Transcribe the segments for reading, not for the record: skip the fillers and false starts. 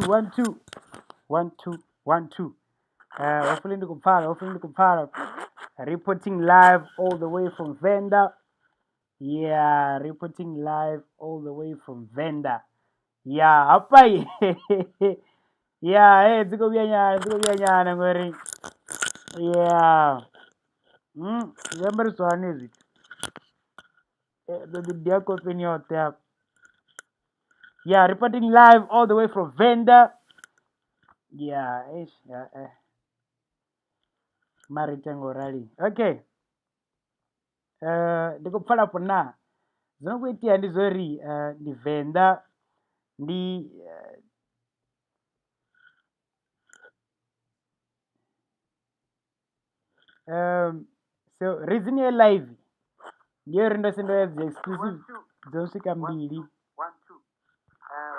1 2. Hopefully ndikupfala. Reporting live all the way from Venda. Yeah, reporting live all the way from Venda. Yeah, hapa yeah, hey, dziko nyana ngori. Yeah. Remember Swanese. The dear company out there. Yeah, reporting live all the way from Venda. Yeah, Maritengo rally. Okay. Ndikupfala pona. Zvinokuitia ndizori ndi Venda ndi so reason ye live ndiyo rindo sendedzi exclusive dzosvika mbiri.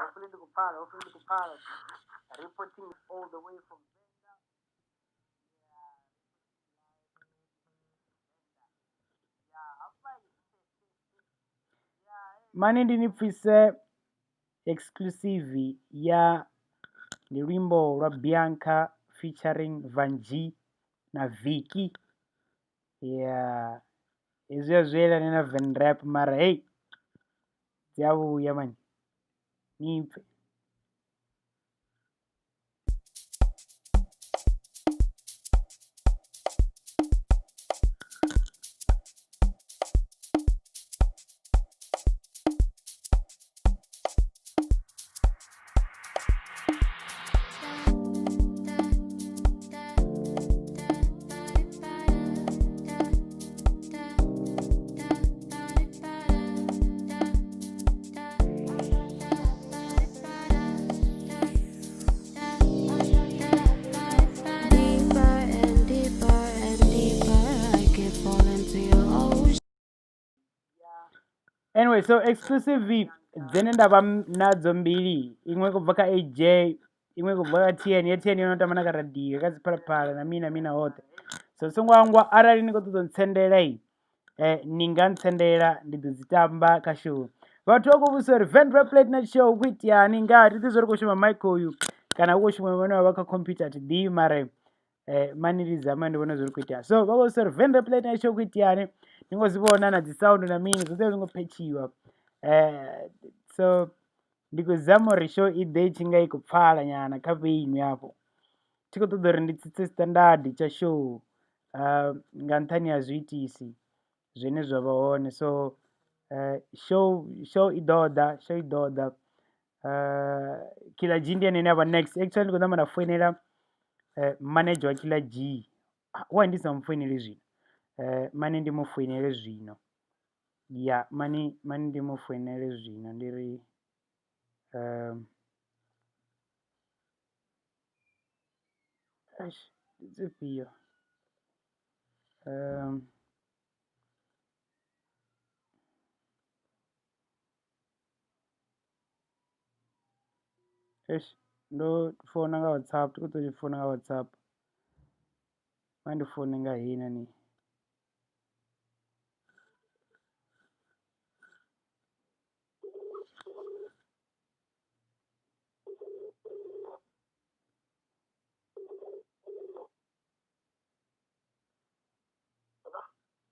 Hopefully ndikupfala. Reporting all the way from mani ndinipfise exclusive ya ni rwimbo rwa Bianca featuring Vanji na Vicky. Yeah, izvo zvera nena Venrap mara hey dzauya mani nipfe. Anyway, so exclusive dzine ndava nadzo mbiri, imwe kubva kaAJ, imwe kubva kaTN. yeTN inotamba nakaradhiyo yakadzipharapara namina wote. So songwangwa arali ndingotodzontsendera iyi ningantsendera ndidzitamba kashow. Vatu vakuvusori Venda plate na show kwiti yani ngati tizori kushuma mic uyu kana kushuma vana vaka computer tidii mare maniriza ndivona zviri kuita. So vakuvusori Venda plate na show kwiti yani ndingozivona nadzisound namini zvose zvingopechiwa. So ndikuzama ri show idei chinga ikupfala nyana kapeinu yapo tikotodori nditsitse standard cha show nga nthani ya zwiitisi zwine zwavahone. So show idoda Killer G ndiye nene ava next. Actually ndikozama ndafoinera manager wa Killer G. Why ndisamfoinere zvino? Mani ndimufoinere zvino. Yeah, mani ndimufoinere zvino ndiri dzipio ndofona nga WhatsApp tikutotifona nga WhatsApp mandifone nga hina ni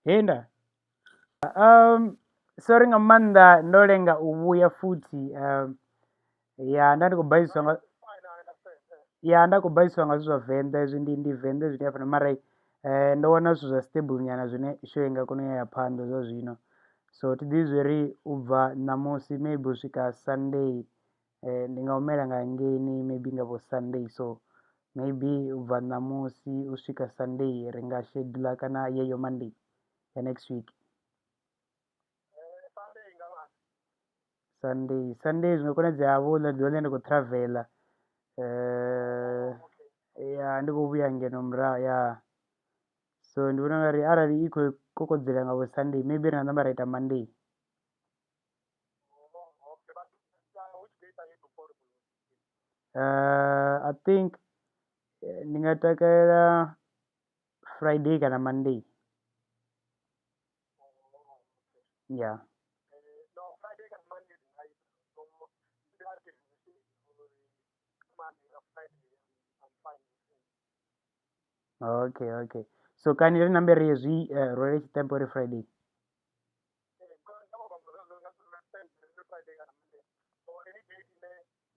Venda. Sorry nga maanḓa ndo lenga u vhuya futhi. Ya nda ndi khou baiswa nga nda khou baiswa nga zwithu zwa Venḓa hezwi ndi Venḓa zwine hafhano mara ndo wana zwithu zwa stable nyana zwine show inga kona u ya phanḓa zwa zwino. So thi ḓivhi zwori u bva ṋamusi maybe u swika Sunday ndi nga humela nga hangeini maybe nga vho Sunday. So maybe u bva ṋamusi u swika Sunday ri nga schedule kana yeyo Monday ya next week. Sunday zwi nga konadzea vho ḽa ḓuvha ḽine ndi khou traveler ya ndi khou vhuya ngeno murahu ya. So ndi vhona ungari arali i khou kokodzela nga vho Sunday maybe ri nga ṋamba ra ita Monday. I think ndi nga takalela Friday kana Monday. Yeah. Okay, okay. So can you remember rezwi rwele tshitempo uri Friday?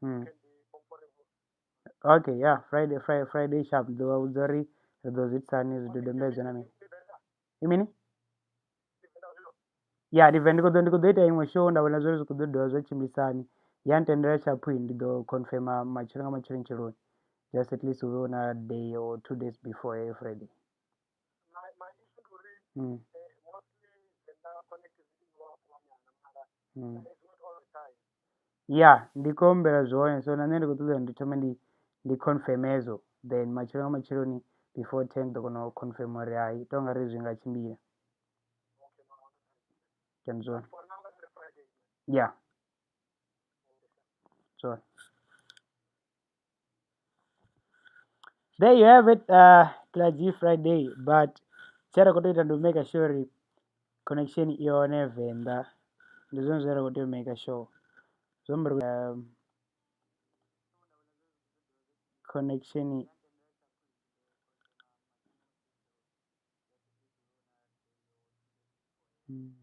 Hmm. Okay, yeah, Friday sharp. Ndo vhudza uri ri ḓo zwi ita hani zwidodombedzwa na mini. You mean? Yeah, ndi khou ḓo ita iṅwe show nda vhona zwori zwi khou ḓo dovha zwa tshimbilisa hani. Ya ntendela sharp ndi ḓo confirma matshelo nga matsheloni. Just at least hu vhe hu na day or 2 days before heyo Friday. Mm. Mm. Yeah, ndi khou humbela zwone so na nṋe ndi khou ṱoḓa ndi thome ndi confirm hezwo then matshelo nga matsheloni before 10 ḓo kona u confirm uri hai tou nga ri zwi nga tshimbila. Can zwone. Yeah. So there you have it, Klaji Friday, but tshe ra khou tou ita ndi u make sure uri connection i hone Venda. Ndi zwone zwe ra khou tea u make sure. Zwo mbori connection. Mm.